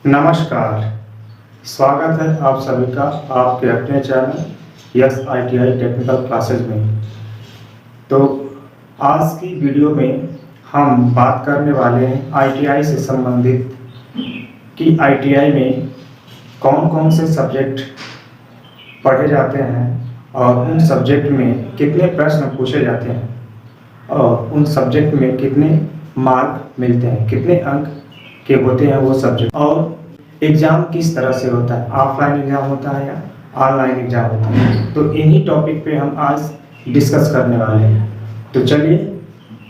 नमस्कार। स्वागत है आप सभी का आपके अपने channel yes ITI technical classes में। तो आज की वीडियो में हम बात करने वाले हैं ITI से संबंधित कि ITI में कौन कौन से सब्जेक्ट पढ़े जाते हैं और उन सब्जेक्ट में कितने प्रश्न पूछे जाते हैं और उन सब्जेक्ट में कितने मार्क मिलते हैं, कितने अंक के होते हैं वो सब्जेक्ट, और एग्ज़ाम किस तरह से होता है, ऑफलाइन एग्ज़ाम होता है या ऑनलाइन एग्ज़ाम होता है। तो इन्हीं टॉपिक पे हम आज डिस्कस करने वाले हैं। तो चलिए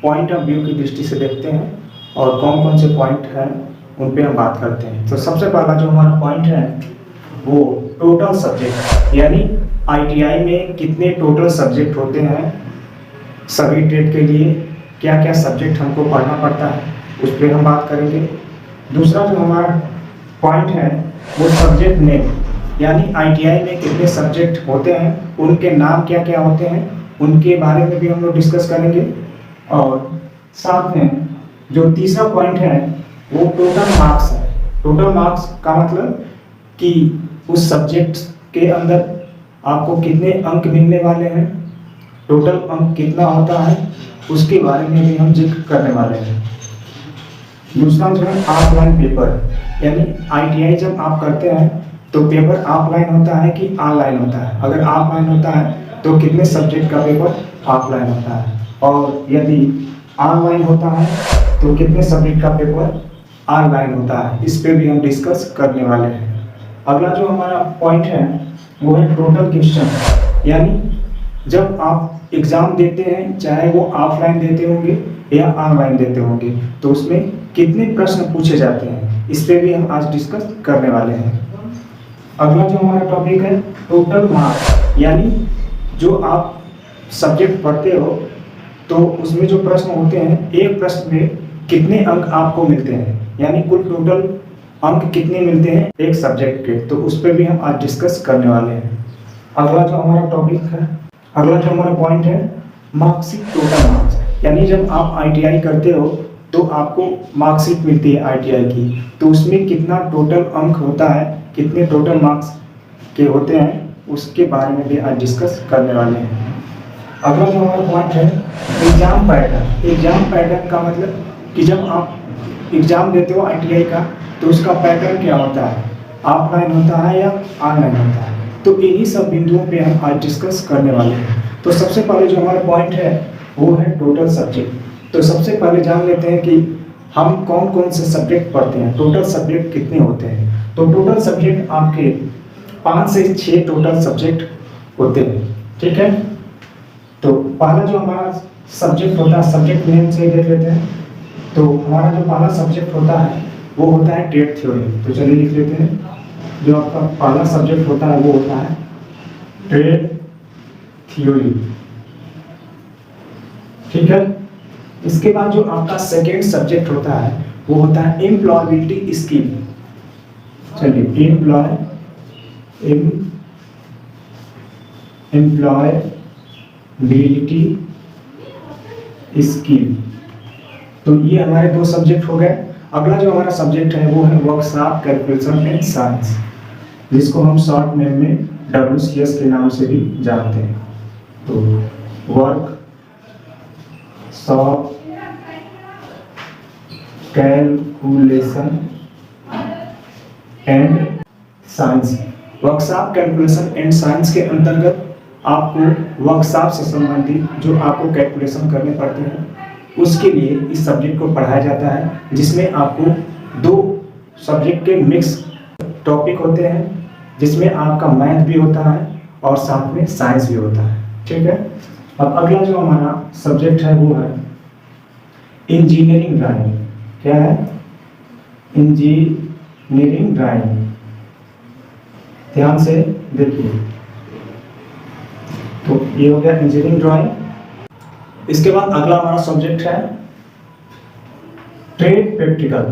पॉइंट ऑफ व्यू की दृष्टि से देखते हैं और कौन कौन से पॉइंट हैं उन पे हम बात करते हैं। तो सबसे पहला जो हमारा पॉइंट है वो टोटल सब्जेक्ट, यानी ITI में कितने टोटल सब्जेक्ट होते हैं, सभी ट्रेड के लिए क्या क्या सब्जेक्ट हमको पढ़ना पड़ता है उस पर हम बात करेंगे। दूसरा जो हमारा पॉइंट है वो सब्जेक्ट नेम, यानी ITI में कितने सब्जेक्ट होते हैं, उनके नाम क्या क्या होते हैं, उनके बारे में भी हम लोग डिस्कस करेंगे। और साथ में जो तीसरा पॉइंट है वो टोटल मार्क्स है। टोटल मार्क्स का मतलब कि उस सब्जेक्ट के अंदर आपको कितने अंक मिलने वाले हैं, टोटल अंक कितना होता है, उसके बारे में भी हम जिक्र करने वाले हैं। दूसरा जो है ऑफलाइन पेपर, यानी ITI जब आप करते हैं तो पेपर ऑफलाइन होता है कि ऑनलाइन होता है। अगर ऑफलाइन होता है तो कितने सब्जेक्ट का पेपर ऑफलाइन होता है, और यदि ऑनलाइन होता है तो कितने सब्जेक्ट का पेपर ऑनलाइन होता है। इस पे भी हम डिस्कस करने वाले हैं। अगला जो हमारा पॉइंट है वो है टोटल क्वेश्चन, यानी जब आप एग्ज़ाम देते हैं चाहे वो ऑफलाइन देते होंगे या ऑनलाइन देते होंगे तो उसमें कितने प्रश्न पूछे जाते हैं, इस पे भी हम आज डिस्कस करने वाले हैं। अगला जो हमारा टॉपिक है टोटल मार्क्स, यानी जो आप सब्जेक्ट पढ़ते हो तो उसमें जो प्रश्न होते हैं एक प्रश्न में कितने अंक आपको मिलते हैं, यानी कुल टोटल अंक कितने मिलते हैं एक सब्जेक्ट के, तो उस पर भी हम आज डिस्कस करने वाले हैं। अगला जो हमारा टॉपिक है, अगला जो हमारा पॉइंट है मार्कशीट टोटल मार्क्स, यानी जब आप ITI करते हो तो आपको मार्कशीट मिलती है ITI की, तो उसमें कितना टोटल अंक होता है, कितने टोटल मार्क्स के होते हैं, उसके बारे में भी आज डिस्कस करने वाले हैं। अगला जो हमारा पॉइंट है एग्ज़ाम पैटर्न। एग्ज़ाम पैटर्न का मतलब कि जब आप एग्ज़ाम देते हो ITI का तो उसका पैटर्न क्या होता है, ऑफलाइन होता है या ऑनलाइन होता है। तो इन्हीं सब बिंदुओं पे हम आज डिस्कस करने वाले हैं। तो सबसे पहले जो हमारा पॉइंट है वो है टोटल सब्जेक्ट। तो सबसे पहले जान लेते हैं कि हम कौन कौन से सब्जेक्ट पढ़ते हैं, टोटल सब्जेक्ट कितने होते हैं। तो टोटल सब्जेक्ट आपके 5 से 6 टोटल सब्जेक्ट होते हैं, ठीक है। तो पहला जो हमारा सब्जेक्ट होता है, सब्जेक्ट नेम से देख लेते हैं। तो हमारा जो पहला सब्जेक्ट होता है वो होता है ट्रेड थ्योरी। तो चलिए लिख लेते हैं, जो आपका पहला सब्जेक्ट होता है वो होता है ट्रेड थ्योरी, ठीक है। इसके बाद जो आपका सेकेंड सब्जेक्ट होता है वो होता है एम्प्लॉयबिलिटी स्कीम। चलिए एम्प्लॉयबिलिटी स्कीम। तो ये हमारे 2 सब्जेक्ट हो गए। अगला जो हमारा सब्जेक्ट है वो है वर्कशॉप कैलकुलेशन एंड साइंस, जिसको हम शॉर्ट नेम में WCS के नाम से भी जानते हैं। तो workshop calculation and science. Workshop calculation and science के अंतर्गत आपको वर्कशॉप से संबंधित जो आपको कैलकुलेशन करने पड़ते हैं उसके लिए इस सब्जेक्ट को पढ़ाया जाता है, जिसमें आपको 2 सब्जेक्ट के मिक्स टॉपिक होते हैं, जिसमें आपका मैथ भी होता है और साथ में साइंस भी होता है, ठीक है। अब अगला जो हमारा सब्जेक्ट है वो है इंजीनियरिंग ड्राइंग। क्या है? Engineering drawing. ध्यान से देखिए, तो ये हो गया इंजीनियरिंग ड्राइंग। इसके बाद अगला हमारा सब्जेक्ट है ट्रेड प्रैक्टिकल।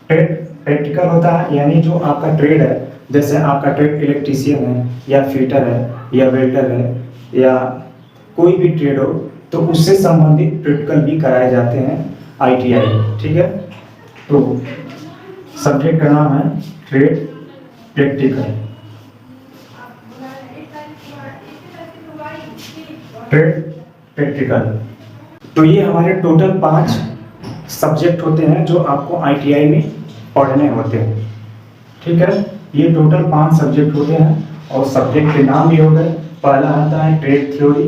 ट्रेड प्रैक्टिकल होता है, यानी जो आपका ट्रेड है, जैसे आपका ट्रेड इलेक्ट्रीशियन है या फिटर है या वेल्डर है या कोई भी ट्रेड हो, तो उससे संबंधित प्रैक्टिकल भी कराए जाते हैं ITI, ठीक है। तो सब्जेक्ट का नाम है ट्रेड प्रैक्टिकल। Trade practical. तो ये हमारे टोटल 5 सब्जेक्ट होते हैं जो आपको आईटीआई में पढ़ने होते हैं। ठीक है, ये टोटल 5 सब्जेक्ट होते हैं और सब्जेक्ट के नाम भी हो गए। पहला आता है ट्रेड थ्योरी,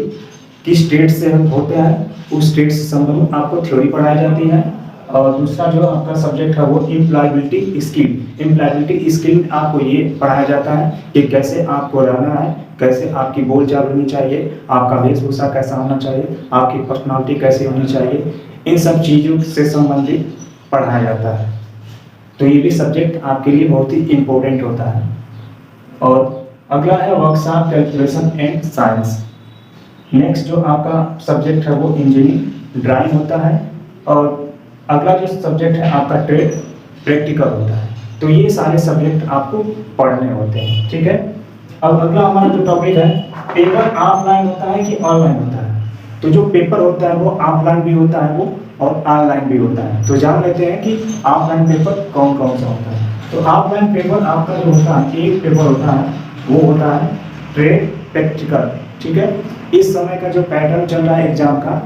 किस ट्रेड से हम होते हैं उस ट्रेड से संबंधित आपको थ्योरी पढ़ाई जाती है। और दूसरा जो आपका सब्जेक्ट है वो एम्प्लॉयबिलिटी स्किल। एम्प्लॉयबिलिटी स्किल आपको ये पढ़ाया जाता है कि कैसे आपको रहना है, कैसे आपकी बोलचाल होनी चाहिए, आपका वेशभूषा कैसा होना चाहिए, आपकी पर्सनालिटी कैसी होनी चाहिए, इन सब चीज़ों से संबंधित पढ़ाया जाता है। तो ये भी सब्जेक्ट आपके लिए बहुत ही इम्पोर्टेंट होता है। और अगला है workshop calculation and science. Next जो आपका सब्जेक्ट है वो इंजीनियरिंग ड्राइंग होता है। और अगला जो सब्जेक्ट है आपका ट्रेड प्रैक्टिकल होता है। तो ये सारे सब्जेक्ट आपको पढ़ने होते हैं। ठीक है, अब अगला हमारा जो टॉपिक है, पेपर ऑफलाइन होता है कि ऑनलाइन होता है। तो जो पेपर होता है वो ऑफलाइन भी होता है वो और ऑनलाइन भी होता है। तो जान लेते हैं कि ऑफलाइन पेपर कौन कौन सा होता है। तो ऑफलाइन पेपर आपका जो होता है, एक पेपर होता है वो होता है ट्रेड प्रैक्टिकल। ठीक है, इस समय का जो पैटर्न चल रहा है एग्जाम का,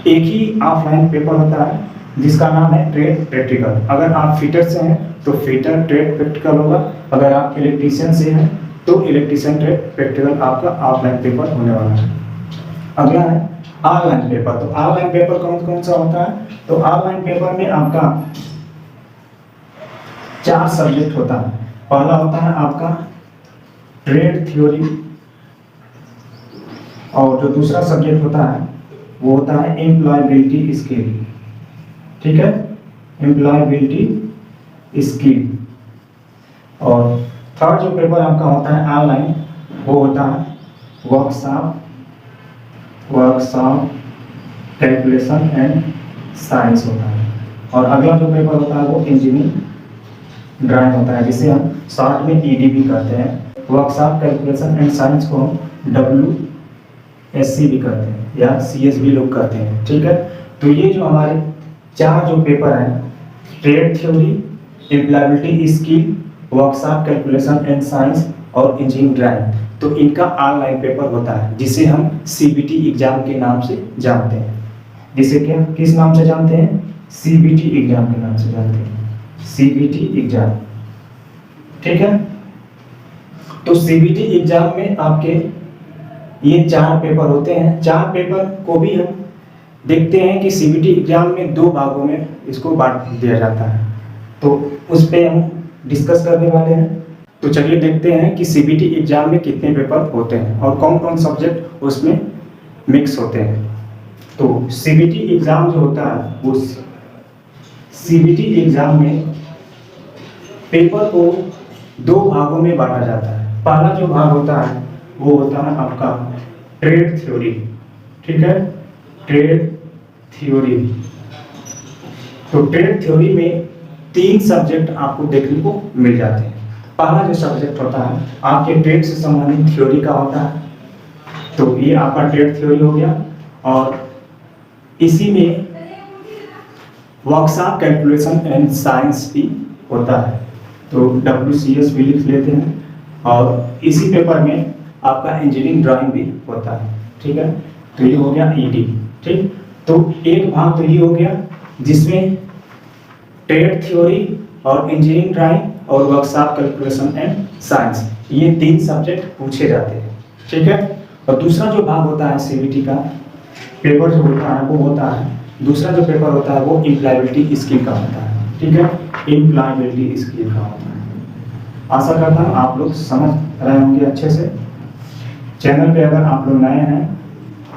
एक ही ऑफलाइन पेपर होता है जिसका नाम है ट्रेड प्रैक्टिकल। अगर आप फिटर से हैं तो फिटर ट्रेड प्रैक्टिकल होगा, अगर आप इलेक्ट्रीशियन से हैं तो इलेक्ट्रीशियन ट्रेड प्रैक्टिकल आपका ऑफलाइन पेपर होने वाला है। अगला है ऑनलाइन पेपर। तो ऑनलाइन पेपर कौन कौन सा होता है? तो ऑनलाइन पेपर में आपका 4 सब्जेक्ट होता है। पहला होता है आपका ट्रेड थ्योरी, और जो दूसरा सब्जेक्ट होता है वो होता है एम्प्लॉयबिलिटी स्किल। ठीक है, एम्प्लॉयबिलिटी स्किल। और थर्ड जो पेपर आपका होता है ऑनलाइन वो होता है वर्कशॉप कैलकुलेशन एंड साइंस होता है। और अगला जो पेपर होता है वो इंजीनियरिंग ड्राइंग होता है, जिसे हम शॉर्ट में ईडी भी कहते हैं। वर्कशॉप कैलकुलेशन एंड साइंस को हम WSC भी कहते हैं या CS भी लोग कहते हैं। ठीक है, तो ये जो हमारे 4 जो पेपर हैं, trade theory, employability skill, workshop calculation and science और इंजीनियरिंग ड्राइंग, तो इनका ऑनलाइन पेपर होता है जिसे हम CBT एग्जाम के नाम से जानते हैं। जिसे क्या किस नाम से जानते हैं? CBT एग्जाम के नाम से जानते हैं, CBT एग्जाम। ठीक है, तो CBT एग्जाम में आपके ये 4 पेपर होते हैं। 4 पेपर को भी हम देखते हैं कि CBT एग्जाम में 2 भागों में इसको बांट दिया जाता है, तो उस पे हम डिस्कस करने वाले हैं। तो चलिए देखते हैं कि CBT एग्जाम में कितने पेपर होते हैं और कौन कौन सब्जेक्ट उसमें मिक्स होते हैं। तो CBT एग्जाम जो होता है वो CBT एग्जाम में पेपर को 2 भागों में बांटा जाता है। पहला जो भाग होता है वो होता है आपका ट्रेड थ्योरी। ठीक है, ट्रेड थ्योरी। तो ट्रेड थ्योरी में 3 सब्जेक्ट आपको देखने को मिल जाते हैं। पहला जो सब्जेक्ट होता है आपके ट्रेड से संबंधित थ्योरी का होता है, तो ये आपका ट्रेड थ्योरी हो गया। और इसी में वर्कशॉप कैलकुलेशन एंड साइंस भी होता है, तो WCS भी लिख लेते हैं। और इसी पेपर में आपका इंजीनियरिंग ड्राइंग भी होता है। ठीक है, तो ये हो गया ED। ठीक, तो एक भाग तो ये हो गया जिसमें ट्रेड थ्योरी और इंजीनियरिंग ड्राइंग और वर्कशॉप कैलकुलेशन एंड साइंस, ये 3 सब्जेक्ट पूछे जाते हैं। ठीक है, और दूसरा जो भाग होता है CBT का पेपर जो होता है वो होता है, दूसरा जो पेपर होता है वो एम्प्लॉयबिलिटी स्किल का होता है। ठीक है, एम्प्लॉयबिलिटी स्किल का होता है। आशा करता हूँ आप लोग समझ रहे होंगे अच्छे से। चैनल पे अगर आप लोग नए हैं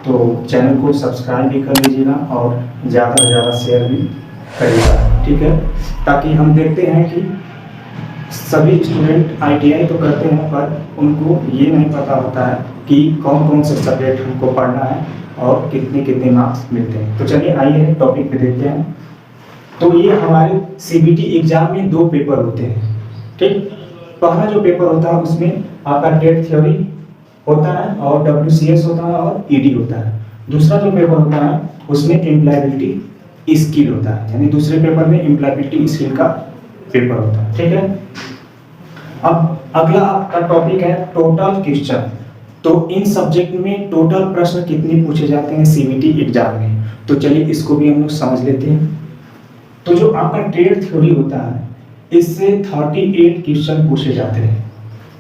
तो चैनल को सब्सक्राइब भी कर लीजिएगा और ज़्यादा से ज़्यादा शेयर भी करिएगा। ठीक है, ताकि हम देखते हैं कि सभी स्टूडेंट ITI तो करते हैं पर उनको ये नहीं पता होता है कि कौन कौन से सब्जेक्ट हमको पढ़ना है और कितने कितने मार्क्स मिलते हैं। तो चलिए आइए टॉपिक पे देखते हैं। तो ये हमारे CBT एग्जाम में 2 पेपर होते हैं। ठीक, पहला जो पेपर होता है उसमें आपका ट्रेड थ्योरी होता है और WCS होता है और ED होता है। दूसरा जो पेपर होता है उसमें एम्प्लॉयबिलिटी स्किल होता है, यानी दूसरे पेपर में एम्प्लॉयबिलिटी स्किल का पेपर होता है, ठीक है। अब अगला आपका टॉपिक है टोटल क्वेश्चन। तो इन सब्जेक्ट में टोटल प्रश्न कितने पूछे जाते हैं सीबीटी एग्जाम में, तो चलिए इसको भी हम लोग समझ लेते हैं। तो जो आपका ट्रेड थ्योरी होता है इससे 38 क्वेश्चन पूछे जाते हैं।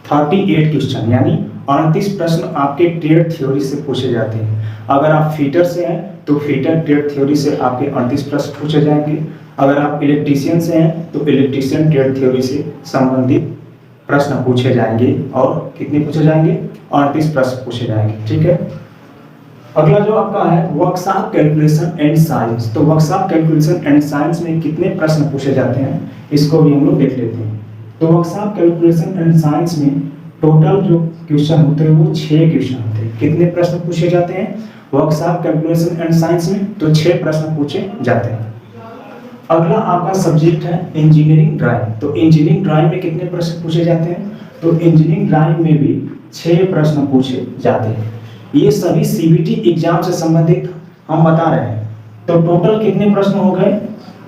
38 क्वेश्चन यानी 38 प्रश्न आपके ट्रेड थ्योरी से पूछे जाते हैं। अगर आप फीटर से हैं तो फीटर ट्रेड थ्योरी से आपके 38 प्रश्न पूछे जाएंगे। अगर आप इलेक्ट्रीशियन से हैं तो इलेक्ट्रीशियन ट्रेड थ्योरी से संबंधित प्रश्न पूछे जाएंगे। और कितने पूछे जाएंगे? 38 प्रश्न पूछे जाएंगे, ठीक है। अगला जो आपका है वर्कशॉप कैलकुलेशन एंड साइंस। तो वर्कशॉप कैलकुलेशन एंड साइंस में कितने प्रश्न पूछे जाते हैं इसको भी हम लोग देख लेते हैं। तो वर्कशॉप कैलकुलेशन एंड साइंस में टोटल जो क्वेश्चन होते हैं वो 6 क्वेश्चन होते हैं। कितने प्रश्न पूछे जाते हैं वर्कशॉप कैलकुलेशन एंड साइंस में? तो 6 प्रश्न पूछे जाते हैं। अगला आपका सब्जेक्ट है इंजीनियरिंग ड्राइंग। तो इंजीनियरिंग ड्राइंग में कितने प्रश्न पूछे जाते हैं? तो इंजीनियरिंग ड्राइंग में भी 6 प्रश्न पूछे जाते हैं। ये सभी सीबीटी एग्जाम से संबंधित हम बता रहे हैं। तो टोटल कितने प्रश्न हो गए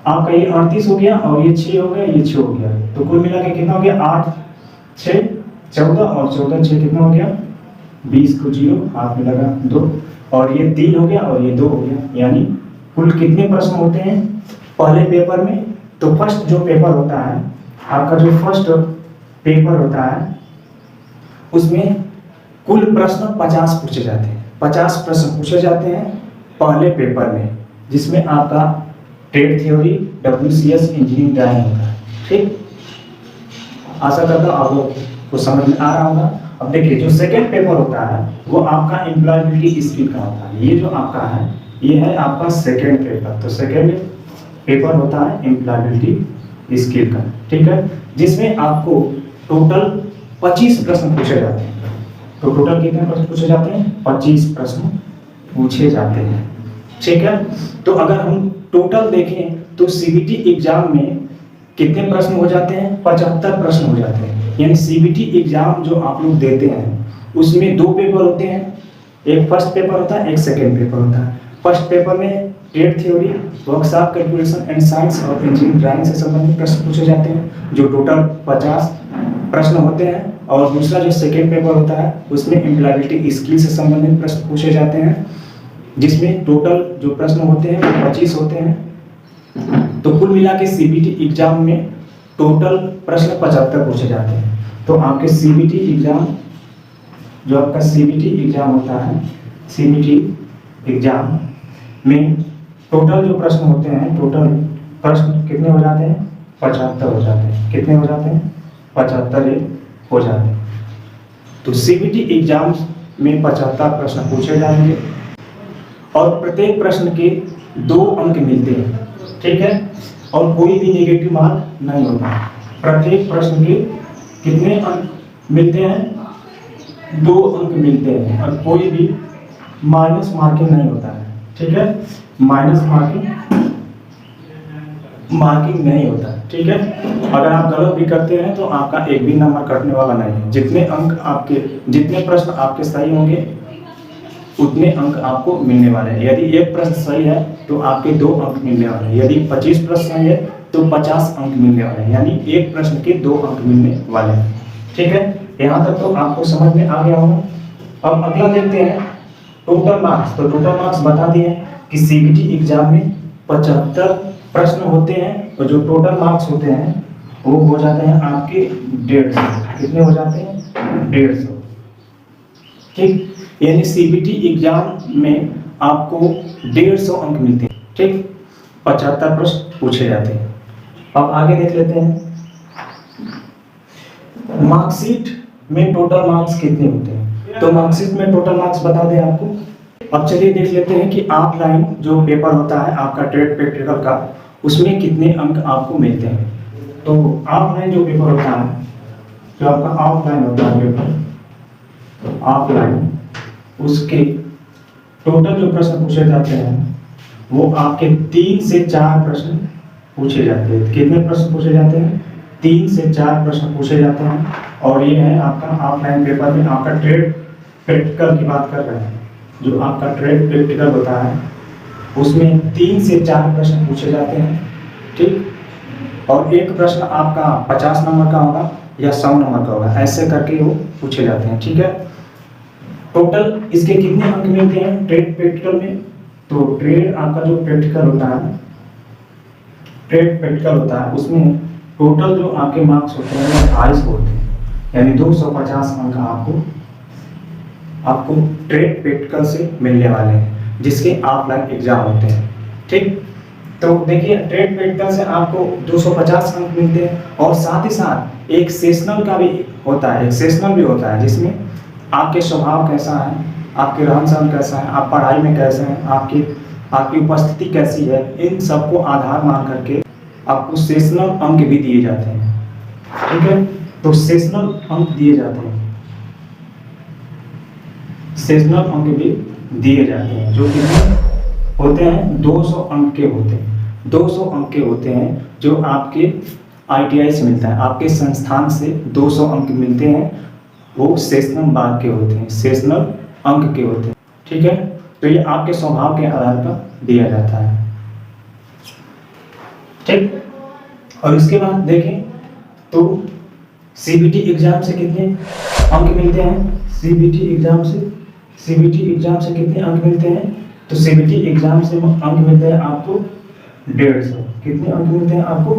आपका? ये 38 हो गया और ये 6 हो गया, ये 6 हो गया। तो कुल मिला के कितना हो गया? 8 6 14 और 14 6 कितना हो गया? 20 को 0 हाथ में लगा 2 और ये 3 हो गया और ये 2 हो गया। यानी कुल कितने प्रश्न होते हैं पहले पेपर में? तो फर्स्ट जो पेपर होता है आपका, जो फर्स्ट पेपर होता है उसमें कुल प्रश्न 50 पूछे जाते हैं। 50 प्रश्न पूछे जाते हैं पहले पेपर में, जिसमें आपका ट्रेड थ्योरी, डब्ल्यूसीएस, इंजीनियरिंग ड्राइंग होता है, ठीक। आशा करता हूँ आपको समझ में आ रहा होगा। अब देखिए जो सेकेंड पेपर होता है वो आपका एम्प्लॉयबिलिटी स्किल का होता है। ये जो आपका है ये है आपका सेकेंड पेपर। तो सेकेंड पेपर होता है एम्प्लॉयबिलिटी स्किल का, ठीक है, जिसमें आपको टोटल 25 प्रश्न पूछे जाते हैं। तो टोटल कितने प्रश्न पूछे जाते हैं? 25 प्रश्न पूछे जाते हैं, ठीक है। तो अगर हम टोटल देखें तो सीबीटी एग्जाम में कितने प्रश्न हो जाते हैं? 75 प्रश्न हो जाते हैं। यानी सीबीटी एग्जाम जो आप लोग देते हैं उसमें 2 पेपर होते हैं, एक फर्स्ट पेपर होता है, एक सेकेंड पेपर होता है। फर्स्ट पेपर में trade theory, workshop calculation and science और इंजीनियरिंग ड्राइंग से संबंधित प्रश्न पूछे जाते हैं, जो टोटल 50 प्रश्न होते हैं। और दूसरा जो सेकेंड पेपर होता है उसमें एम्प्लॉयबिलिटी स्किल से संबंधित प्रश्न पूछे जाते हैं, जिसमें टोटल जो प्रश्न होते हैं वो 25 होते हैं। तो कुल मिला के सीबीटी एग्जाम में टोटल प्रश्न 75 पूछे जाते हैं। तो आपके सीबीटी एग्जाम, जो आपका सीबीटी एग्जाम होता है, सीबीटी एग्जाम में टोटल जो प्रश्न होते हैं, टोटल प्रश्न कितने हो जाते हैं? 75 हो जाते हैं। कितने हो जाते हैं? 75 हो जाते हैं। तो सीबीटी एग्जाम में 75 प्रश्न पूछे जाएंगे और प्रत्येक प्रश्न के 2 अंक मिलते हैं, ठीक है, और कोई भी नेगेटिव मार्क नहीं होता। प्रत्येक प्रश्न के कितने अंक मिलते हैं? 2 अंक मिलते हैं और कोई भी माइनस मार्किंग नहीं होता है, ठीक है, माइनस मार्किंग नहीं होता, ठीक है। अगर आप गलत भी करते हैं तो आपका एक भी नंबर कटने वाला नहीं है। जितने अंक आपके, जितने प्रश्न आपके सही होंगे उतने अंक आपको मिलने वाले हैं। यदि एक प्रश्न सही है तो आपके 2 अंक मिलने वाले हैं। यदि 25 प्रश्न सही है तो 50 अंक मिलने वाले हैं। यानी एक प्रश्न के 2 अंक मिलने वाले हैं, ठीक है। यहाँ तक तो आपको समझ में आ गया होगा। अब अगला देखते हैं टोटल मार्क्स। तो टोटल मार्क्स बता दिए कि सीबीटी एग्जाम में 75 प्रश्न होते हैं और जो टोटल मार्क्स होते हैं वो हो जाते हैं आपके 150। कितने हो जाते हैं? 150, ठीक। यानी सीबीटी एग्जाम में आपको 150 अंक मिलते हैं, ठीक। 75 प्रश्न पूछे जाते हैं। अब आगे देख लेते हैं मार्कशीट में टोटल मार्क्स कितने होते हैं। तो मार्कशीट में टोटल मार्क्स बता दें आपको। अब चलिए देख लेते हैं कि ऑफलाइन जो पेपर होता है आपका ट्रेड प्रैक्टिकल का, उसमें कितने अंक आपको मिलते हैं। तो ऑफलाइन जो पेपर होता है, जो आपका ऑफलाइन होता है पेपर, ऑफलाइन उसके टोटल जो प्रश्न पूछे जाते हैं वो आपके 3 से 4 प्रश्न पूछे जाते हैं। कितने प्रश्न पूछे जाते हैं? 3 से 4 प्रश्न पूछे जाते हैं। और ये है आपका ऑफलाइन पेपर में आपका ट्रेड प्रैक्टिकल की बात कर रहे हैं। जो आपका ट्रेड प्रैक्टिकल होता है उसमें 3 से 4 प्रश्न पूछे जाते हैं, ठीक। और एक प्रश्न आपका 50 नंबर का होगा या 100 नंबर का होगा, ऐसे करके वो पूछे जाते हैं। ठीक है, टोटल इसके कितने अंक मिलते हैं ट्रेड प्रैक्टिकल में? तो ट्रेड आपका जो प्रैक्टिकल होता है, ट्रेड प्रैक्टिकल होता है, उसमें टोटल जो आपके मार्क्स होते हैं वो 250 होते हैं, यानी 250 अंक आपको ट्रेड प्रैक्टिकल से मिलने वाले हैं, जिसके ऑफलाइन एग्जाम होते हैं। ठीक, तो देखिए ट्रेड प्रैक्टिकल से आपको 250 अंक मिलते हैं, और साथ ही साथ एक सेशनल का भी होता है, एक सेशनल भी होता है, जिसमें आपके स्वभाव कैसा है, आपके रहन सहन कैसा है, आप पढ़ाई में कैसे हैं, आपकी उपस्थिति कैसी है, इन सबको आधार मान करके आपको सेशनल अंक भी दिए जाते हैं। ठीक है, तो सेशनल अंक दिए जाते हैं, सेशनल अंक भी दिए जाते हैं, जो कि होते हैं 200 अंक के होते हैं, 200 अंक के होते हैं, जो आपके ITI से मिलता है, आपके संस्थान से 200 अंक मिलते हैं, वो सेशनल मार्क के होते हैं, सेशनल अंक के होते हैं। ठीक है, तो ये आपके स्वभाव के आधार पर दिया जाता है। ठीक, और इसके बाद देखें तो CBT एग्जाम से कितने अंक मिलते हैं? CBT एग्जाम से कितने अंक मिलते हैं? तो CBT एग्जाम से अंक मिलते हैं आपको 150। कितने अंक मिलते हैं आपको?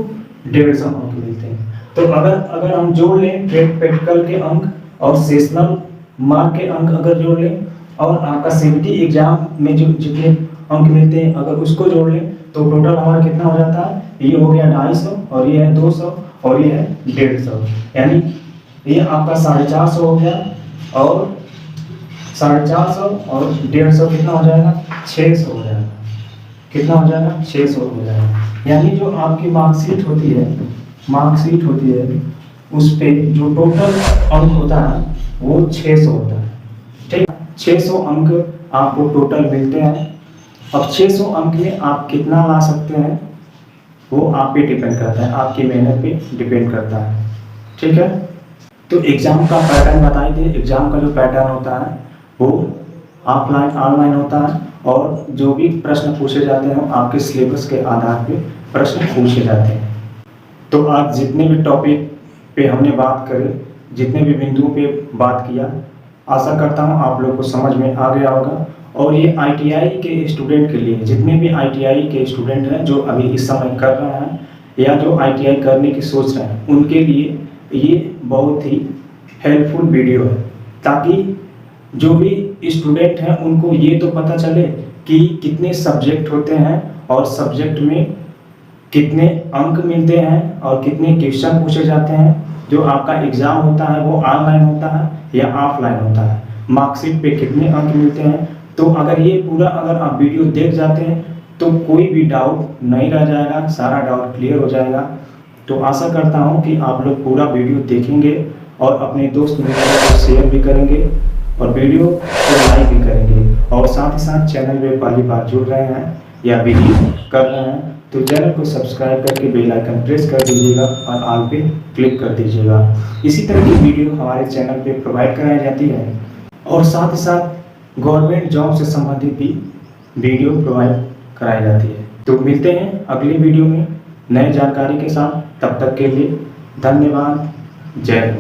150 अंक मिलते हैं। तो अगर हम जोड़ लें ट्रेड प्रैक्टिकल के अंक और सेशनल मार्क के अंक अगर जोड़ लें, और आपका CBT एग्जाम में जो जितने अंक मिलते हैं अगर उसको जोड़ लें, तो टोटल हमारा कितना हो जाता है? ये हो गया 250, और ये है 200, और ये है 150, यानी ये आपका 450 हो गया, और 450 और 150 कितना हो जाएगा? 600 हो जाएगा। कितना हो जाएगा? 600 हो जाएगा। यानी जो आपकी मार्कशीट होती है उस पे जो टोटल अंक होता है वो 600 होता है। ठीक, 600 अंक आपको टोटल मिलते हैं। अब 600 अंक में आप कितना ला सकते हैं वो आप पे डिपेंड करता है, आपकी मेहनत पे डिपेंड करता है। ठीक है, तो एग्जाम का पैटर्न बताई दे। एग्जाम का जो पैटर्न होता है वो ऑफलाइन ऑनलाइन होता है, और जो भी प्रश्न पूछे जाते हैं आपके सिलेबस के आधार पे प्रश्न पूछे जाते हैं। तो आज जितने भी टॉपिक पे हमने बात करी, जितने भी बिंदुओं पे बात किया, आशा करता हूँ आप लोग को समझ में आ गया होगा। और ये ITI के स्टूडेंट के लिए, जितने भी ITI के स्टूडेंट हैं जो अभी इस समय कर रहे हैं या जो ITI करने की सोच रहे हैं, उनके लिए ये बहुत ही हेल्पफुल वीडियो है, ताकि जो भी स्टूडेंट हैं उनको ये तो पता चले कि कितने सब्जेक्ट होते हैं और सब्जेक्ट में कितने अंक मिलते हैं और कितने क्वेश्चन पूछे जाते हैं। जो आपका एग्ज़ाम होता है वो ऑनलाइन होता है या ऑफलाइन होता है, मार्कशीट पे कितने अंक मिलते हैं। तो अगर ये पूरा अगर आप वीडियो देख जाते हैं तो कोई भी डाउट नहीं रह जाएगा, सारा डाउट क्लियर हो जाएगा। तो आशा करता हूँ कि आप लोग पूरा वीडियो देखेंगे और अपने दोस्त मित्रों को शेयर भी करेंगे और वीडियो को लाइक भी करेंगे, और साथ ही साथ चैनल में पहली बार जुड़ रहे हैं या वीडियो कर रहे हैं तो चैनल को सब्सक्राइब करके बेल आइकन प्रेस कर दीजिएगा और ऑल पे क्लिक कर दीजिएगा। इसी तरह की वीडियो हमारे चैनल पे प्रोवाइड कराई जाती है, और साथ ही साथ गवर्नमेंट जॉब से संबंधित भी वीडियो प्रोवाइड कराई जाती है। तो मिलते हैं अगली वीडियो में नए जानकारी के साथ, तब तक के लिए धन्यवाद। जय हिंद।